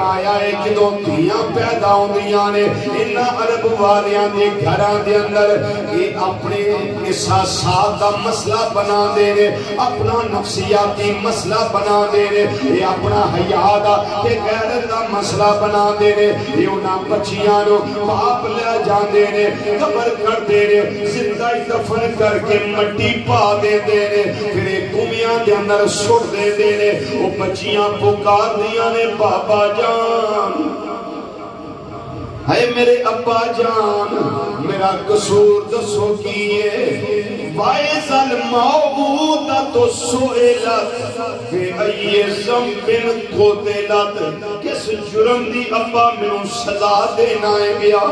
فرمایا ہے جدوں دھیاں پیدا ہوندیاں نے انہاں عرب والیاں دے گھراں دے اندر یہ اپنے احساسات دا مسئلہ بنا دے نے اپنا نفسیاتی مسئلہ بنا دے نے یہ اپنا حیا دا تے غیرت دا مسئلہ بنا دے نے یہ انہاں بچیاں نو باپ لے جاندے نے قبر کر دے نے زندہ دفن کر کے مٹی پا دے دے نے پھر ایک کنویاں دے اندر سٹ دے دے نے وہ بچیاں پکار دیاں نے بابا جان اے میرے ابا جان میرا قصور دسو کیے وائز الموعودۃ سئلت بأی ذنب قتلت کس جرم دی ابا مینوں سزا دینا ہے گیا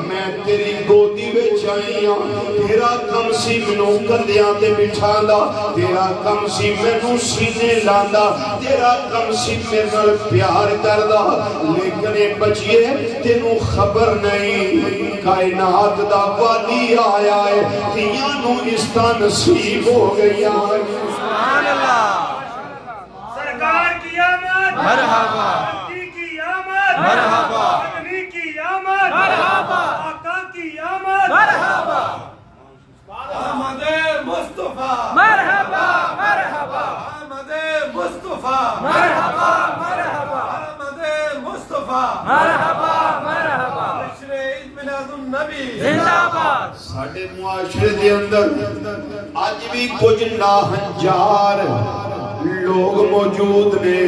میں تیری گودی وچ آئی ہاں تیرا کم سی مینوں کندھیاں تے بٹھاندا تیرا کم سی مینوں سینے لاندا تیرا کم سی میرے نال پیار کردا لیکن اے بچیے تینوں خبر نہیں کائنات دا والی آیا ہے تیاں نو اس کا نصیب ہو گئی ہے سبحان اللہ سرکار کی آمد مرحبا مہدی کی آمد مرحبا مدنی کی آمد مرحبا آقا کی آمد مرحبا احمد مصطفیٰ مرحبا مرحبا احمد مصطفیٰ مرحبا مرحبا احمد مصطفیٰ مرحبا مرحبا جشن عید میلاد النبی زندہ باد ساڑھے معاشرے دے اندر آج بھی کچھ ناہنجار لوگ موجود نے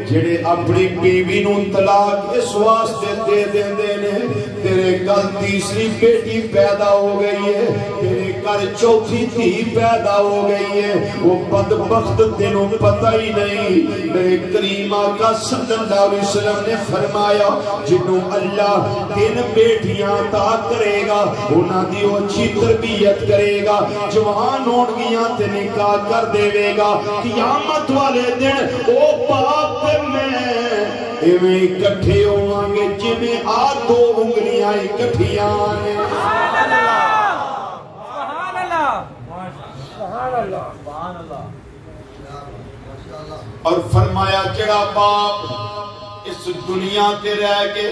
جڑے اپنی بیوی نو طلاق اس واسطے دے دے نے تیرے کل تیسری بیٹی پیدا ہو گئی ہے تیرے کل چوتھی دھی پیدا ہو گئی ہے وہ بدبخت تینوں پتہ ہی نہیں میرے کریم آقا صلی اللہ علیہ وسلم نے فرمایا جنہوں اللہ 3 بیٹیاں عطا کرے گا انہاں دی اچھی تربیت کرے گا جوان ہون گیاں تے نکاح کر دے گا قیامت والے دن او باپ میں ایویں اکٹھے ہوواں گے جویں آ 2 انگلیاں اکٹھیاں نے سبحان اللہ سبحان اللہ سبحان اللہ اور فرمایا جڑا باپ اس دنیا تے رہ کے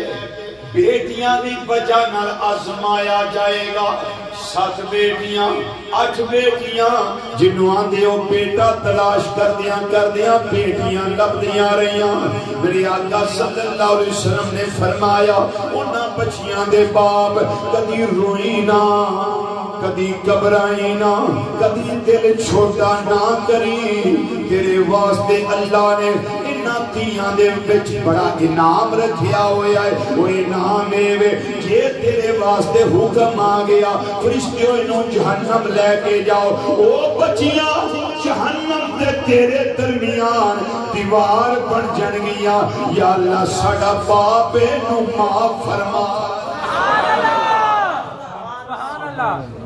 بیٹیاں دی وجہ نال آزمایا جائے گا 7 بیٹیاں 8 بیٹیاں جنہوں آندے ہو بیٹا تلاش کردیاں بیٹیاں لبدیاں رہیاں میرے آقا صلی اللہ علیہ وسلم نے فرمایا انہاں بچیاں دے باپ کدی روئی نہ کدی گھبرائی نہ کدی دل چھوٹا نہ کری تیرے واسطے اللہ نے انہاں تیاں دے وچ بڑا انعام رکھیا ہویا ہے وہ انعام ہے جے تیرے واسطے حکم آ گیا فرشتوں انہوں جہنم لے کے جاؤ او بچیاں جہنم دے تیرے درمیان دیوار بن جن گیا یا اللہ ساڈا باپ نو معاف فرما سبحان اللہ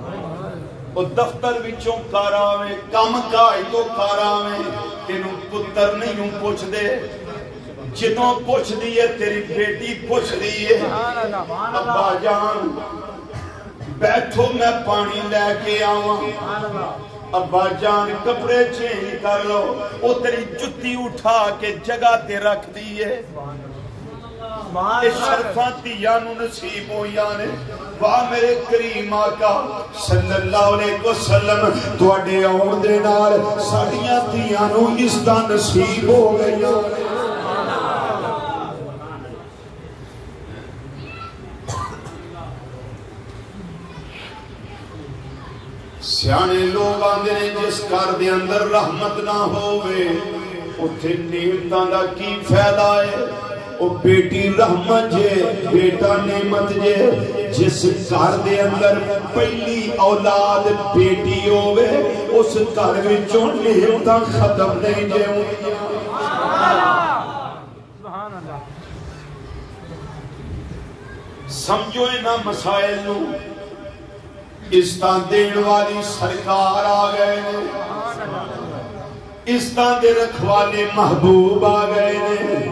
وہ دفتر وچوں کاراویں کم کائی تو کاراویں تینوں پتر نہیں پوچھ دے جنوں پوچھ دیئے تیری بیٹی پوچھ دیئے ابا جان بیٹھو میں پانی لے کے آواں ابا جان کپڑے چینج کر لو او تیری جتی اٹھا کے جگہ تے رکھ دیئے شرفاں تیانو نصیب ہویا نے واہ میرے کریم آقا صلی اللہ علیہ وسلم تواڈے آن دے نال ساڈیاں تیانو اس دا نصیب ہو گیا سیانے لوگ آندے نے جس گھر دے اندر رحمت نہ ہووے اوتھے نعمتاں دا کی فائدہ ہے او بیٹی رحمت جے بیٹا نعمت جے جس گھر دے اندر پہلی اولاد بیٹی ہووے اس گھر وچوں نعمتاں ختم نہیں جے سبحان اللہ سمجھو انہاں مسائل نو اس طرح دین والی سرکار آ گئے نے اس طرح دے رکھوالے محبوب آ گئے نے